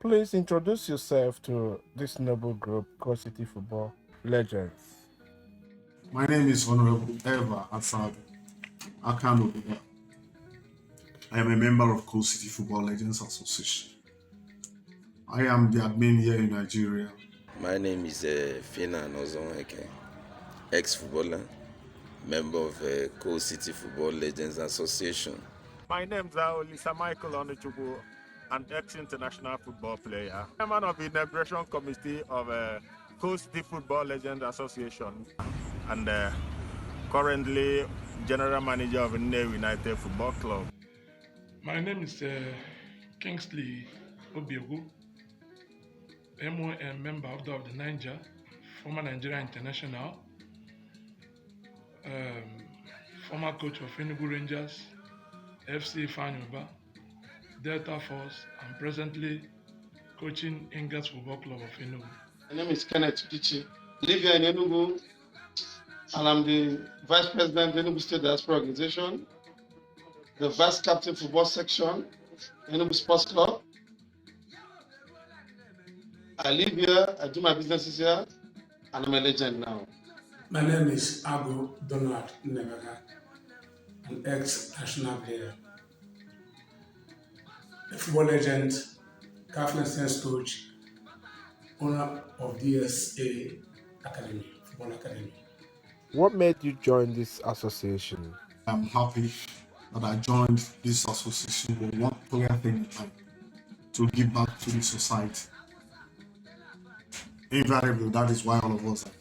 Please introduce yourself to this noble group, Core City Football Legends. My name is Honorable Eva Asad Akano. I am a member of Coal City Football Legends Association. I am the admin here in Nigeria. My name is Fina Nozonweke, ex-footballer, member of Coal City Football Legends Association. My name is Lisa Michael Onuchukwu, an ex-international football player. I'm one of the inauguration committee of Coast City Football Legends Association and currently general manager of Nne United Football Club. My name is Kingsley Obiegu, MOM member of the Niger, former Nigeria International, former coach of Enugu Rangers, FC Fanyuba, Delta Force, and presently coaching Ingas Football Club of Enugu. My name is Kenneth Pichi. I live here in Enugu, and I'm the Vice President of Enugu State Diaspora Organization, the Vice Captain Football Section, Enugu Sports Club. I live here, I do my businesses here, and I'm a legend now. My name is Ago Donald Nebaga, an ex-national player, a football legend, Catholic Sense coach, owner of DSA Academy, Football Academy. What made you join this association? I'm happy that I joined this association with one clear thing in mind: to give back to the society. Invariably, that is why all of us are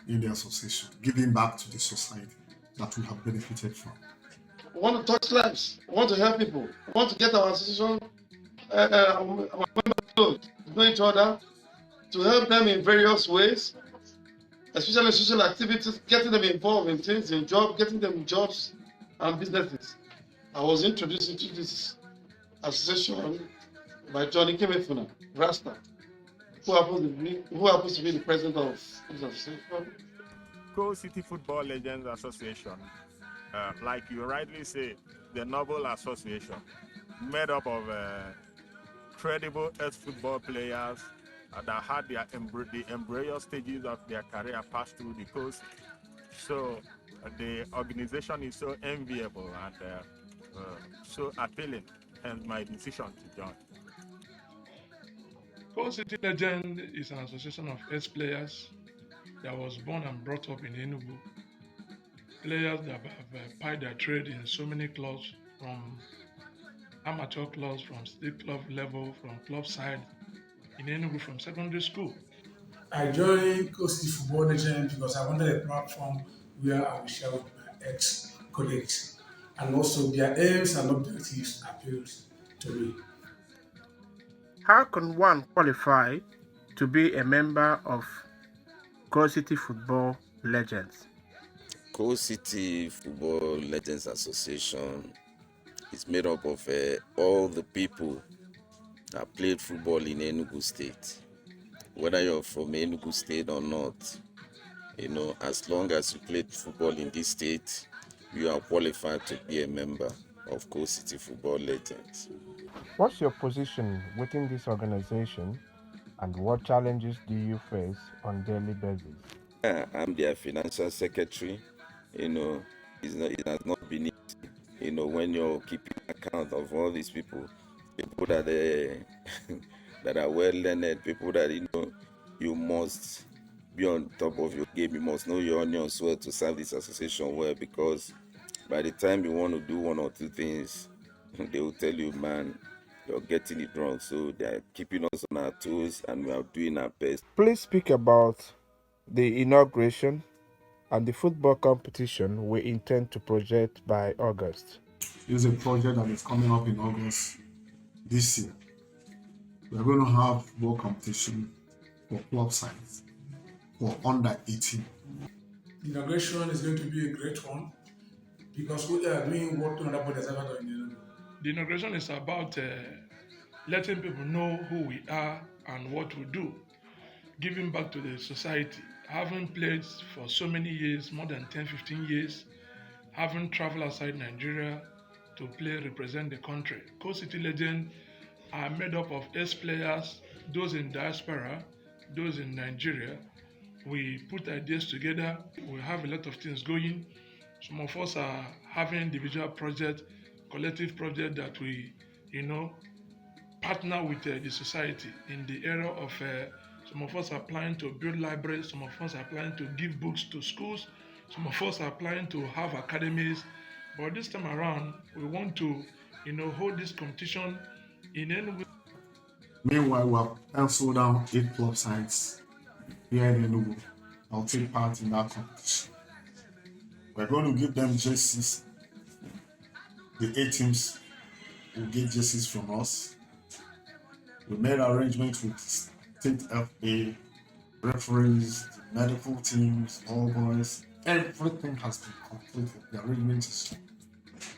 in the association, giving back to the society that we have benefited from. I want to touch lives. I want to help people. I want to get our association, our members close, to know each other, to help them in various ways, especially social activities, getting them involved in things, in jobs, getting them jobs and businesses. I was introduced into this association by Johnny Kemefuna, Rasta, who happens to be the president of this association. Coast City Football Legends Association, like you rightly say, the noble association made up of credible ex-football players that had the embryo stages of their career passed through the coast. So the organization is so enviable and so appealing, hence my decision to join. Coal City Legend is an association of ex-players that was born and brought up in Enugu. Players that have plied their trade in so many clubs, from amateur clubs, from state club level, from club side in Enugu, from secondary school. I joined Coast City Football Legends because I wanted a platform where I would share with my ex-colleagues, and also their aims and objectives appealed to me. How can one qualify to be a member of Core City Football Legends? Coal City Football Legends Association is made up of all the people that played football in Enugu State. Whether you're from Enugu State or not, as long as you played football in this state, you are qualified to be a member of Coal City Football Legends. What's your position within this organization, and what challenges do you face on a daily basis? I'm their financial secretary. It has not been easy. When you're keeping account of all these people that that are well learned, people that you must be on top of your game. You must know your onions well to serve this association well, because by the time you want to do one or two things, they will tell you, man, you're getting it wrong. So they're keeping us on our toes and we are doing our best. Please speak about the inauguration and the football competition we intend to project by August. It's a project that is coming up in August this year. We are going to have football competition for club sides for under 18. Inauguration is going to be a great one because we are doing what no other body has ever done in Enugu. The inauguration is about letting people know who we are and what we do, giving back to the society, having played for so many years, more than 10, 15 years, having traveled outside Nigeria to play, represent the country. Coast City Legends are made up of ex-players, those in diaspora, those in Nigeria. We put ideas together. We have a lot of things going. Some of us are having individual projects, collective projects that we, partner with the society in the area of some of us are planning to build libraries, some of us are planning to give books to schools, some of us are planning to have academies. But this time around, we want to, hold this competition in any way. Meanwhile, we have penciled down 8 club sides here in Enugu. I'll take part in that competition. We're going to give them jerseys. The 8 teams will get jerseys from us. We made arrangements with state FA, referees, the medical teams, all boys. Everything has been completed. The arrangement is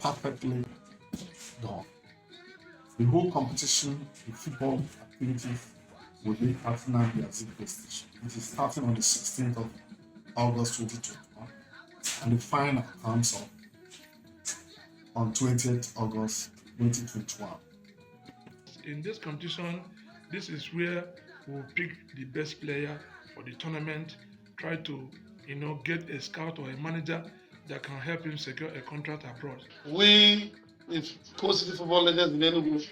perfectly done. The whole competition, the football activities, will be starting at the Azikwe station. It is starting on the 16th of August 2021, and the final comes up on 20th August 2021. In this competition, this is where we'll pick the best player for the tournament, try to, get a scout or a manager that can help him secure a contract abroad. We, in Coast City Football Legends in Enugu,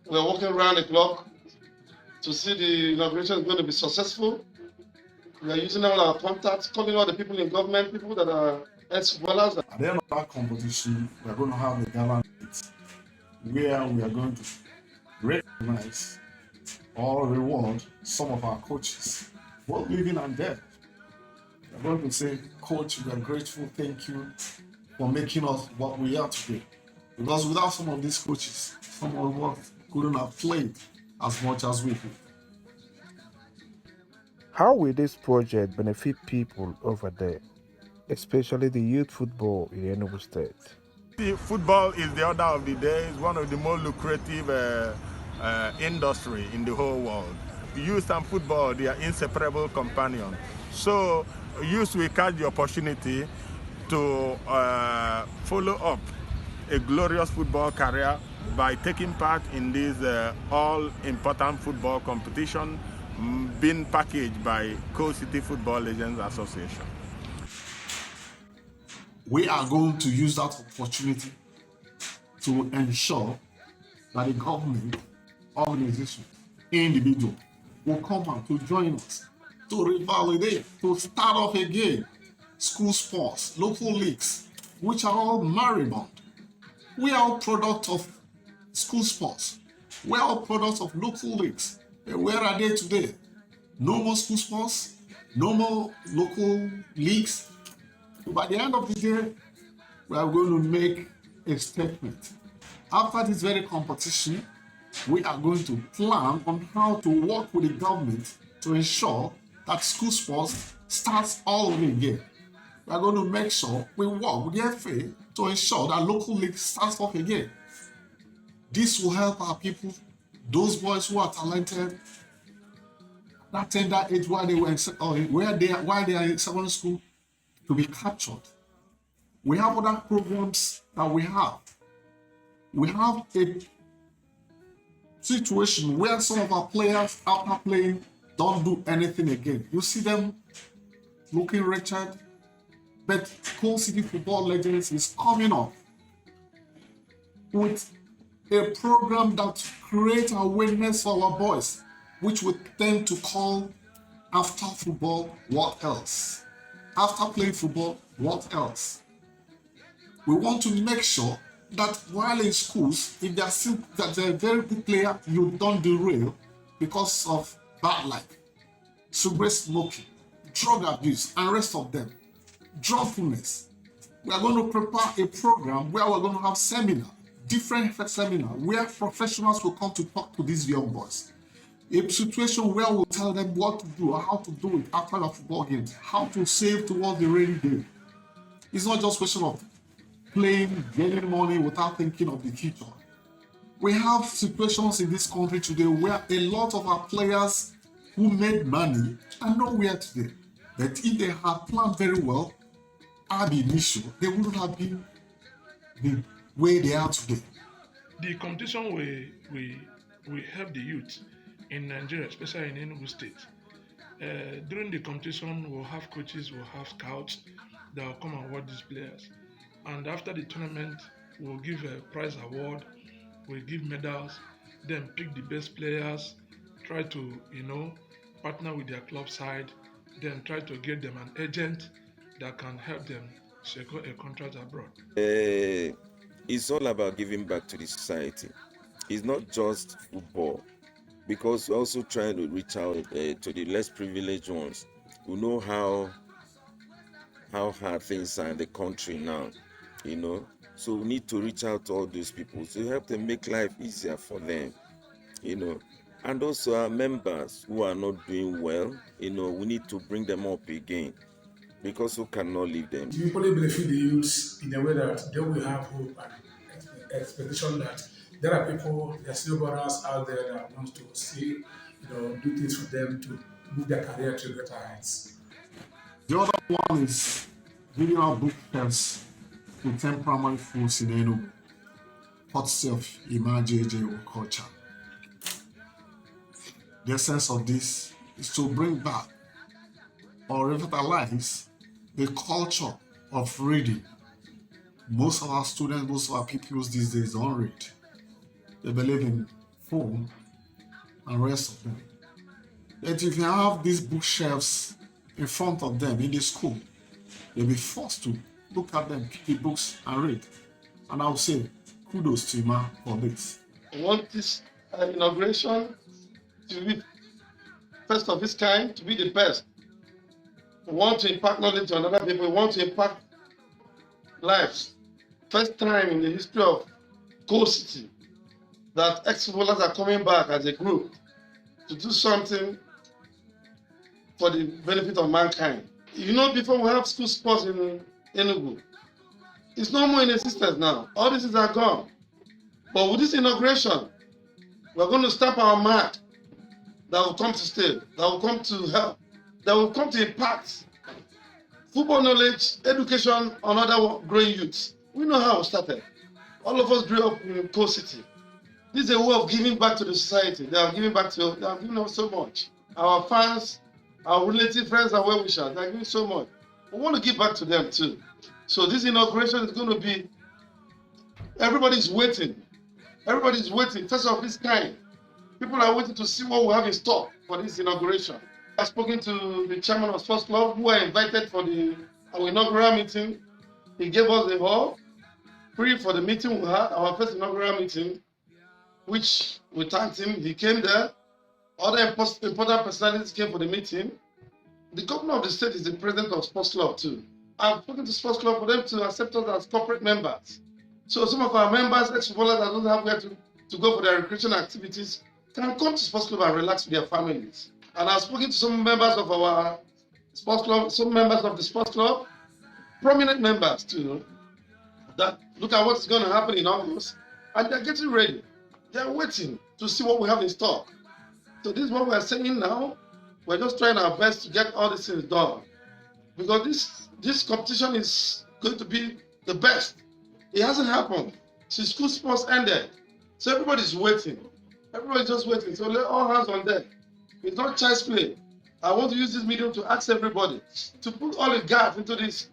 we are working around the clock to see the inauguration is going to be successful. We are using all our contacts, calling all the people in government, people that are ex-footballers. At the end of that competition, we are going to have a gala night where we are going to recognize or reward some of our coaches, both living and dead. We are going to say, Coach, we are grateful, thank you for making us what we are today. Because without some of these coaches, some of us couldn't have played as much as we did. How will this project benefit people over there, especially the youth football in Enugu State? Football is the order of the day. It's one of the more lucrative industry in the whole world. Youth and football, they are inseparable companions. So youth will catch the opportunity to follow up a glorious football career by taking part in this all-important football competition being packaged by Coast City Football Legends Association. We are going to use that opportunity to ensure that the government, organization, individual will come out to join us, to revalidate, to start off again school sports, local leagues, which are all moribund. We are all products of school sports. We are all products of local leagues. And where are they today? No more school sports, no more local leagues. By the end of the day, we are going to make a statement. After this very competition, we are going to plan on how to work with the government to ensure that school sports starts all over again. We are going to make sure we work with the FA to ensure that local league starts off again. This will help our people, those boys who are talented, that tender age while they are in secondary school, to be captured. We have other programs that we have. We have a situation where some of our players, after playing, don't do anything again. You see them looking wretched, but Coast City Football Legends is coming up with a program that creates awareness for our boys, which we tend to call after football, what else? After playing football, what else? We want to make sure that while in schools, if they're a very good player, you don't derail because of bad life, cigarette smoking, drug abuse, and rest of them, drunkenness. We are going to prepare a program where we're going to have seminar, different seminar, where professionals will come to talk to these young boys. A situation where we'll tell them what to do, how to do it after the football games, how to save towards the rainy day. It's not just a question of playing, getting money without thinking of the future. We have situations in this country today where a lot of our players who made money are nowhere today. But if they had planned very well, ab initio, they wouldn't have been the way they are today. The competition we help the youth in Nigeria, especially in Enugu State. During the competition, we'll have coaches, we'll have scouts that will come and watch these players. And after the tournament, we'll give a prize award, we'll give medals, then pick the best players, try to, partner with their club side, then try to get them an agent that can help them secure a contract abroad. It's all about giving back to the society. It's not just football, because we're also trying to reach out to the less privileged ones who know how hard things are in the country now, So we need to reach out to all those people to help them make life easier for them, And also our members who are not doing well, we need to bring them up again, because we cannot leave them. To equally benefit the youths in a way that they will have hope and expectation that there are people, there are still brothers out there that want to see, do things for them to move their career to greater heights. The other one is giving out book fairs to 10 primary schools in Enugu, courtesy of JJ culture. The essence of this is to bring back or revitalize the culture of reading. Most of our students, most of our pupils these days don't read. They believe in phone and rest of them. But if you have these bookshelves in front of them in the school, they'll be forced to look at them, pick the books and read. And I'll say, kudos to Ima for this. I want this inauguration to be first of its kind, to be the best. We want to impact knowledge on other people. We want to impact lives. First time in the history of Coal City that ex-footballers are coming back as a group to do something for the benefit of mankind. Before we have school sports in Enugu, it's no more in existence now. All these things are gone. But with this inauguration, we're going to stamp our mark that will come to stay, that will come to help, that will come to impact football knowledge, education on other growing youths. We know how it started. All of us grew up in Coal City. This is a way of giving back to the society. They are giving us so much. Our fans, our relative friends, our well-wishers, they are giving so much. We want to give back to them too. So this inauguration is going to be, everybody's waiting. Everybody's waiting, first of its kind. People are waiting to see what we have in store for this inauguration. I've spoken to the chairman of Sports Club, who are invited for our inaugural meeting. He gave us the hall free for the meeting we had, our first inaugural meeting, which we thanked him. He came there. Other important personalities came for the meeting. The governor of the state is the president of Sports Club too. I've spoken to Sports Club for them to accept us as corporate members. So some of our members, ex-footballers that don't have where to go for their recreation activities, can come to Sports Club and relax with their families. And I've spoken to some members of our Sports Club, some members of the Sports Club, prominent members too, that look at what's going to happen in August, and they're getting ready. They're waiting to see what we have in stock. So this is what we're saying now. We're just trying our best to get all these things done. Because this competition is going to be the best. It hasn't happened since school sports ended. So everybody's waiting. Everybody's just waiting. So let all hands on deck. It's not child's play. I want to use this medium to ask everybody to put all the gas into this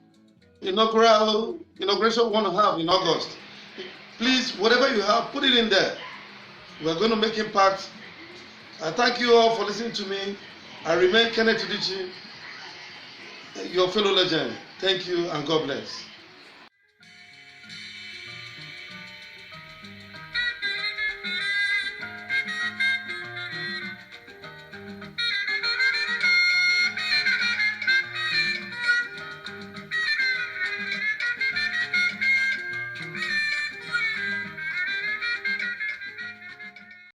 inauguration we want to have in August. Please, whatever you have, put it in there. We're going to make impact. I thank you all for listening to me. I remain Kenneth Udichi, your fellow legend. Thank you and God bless.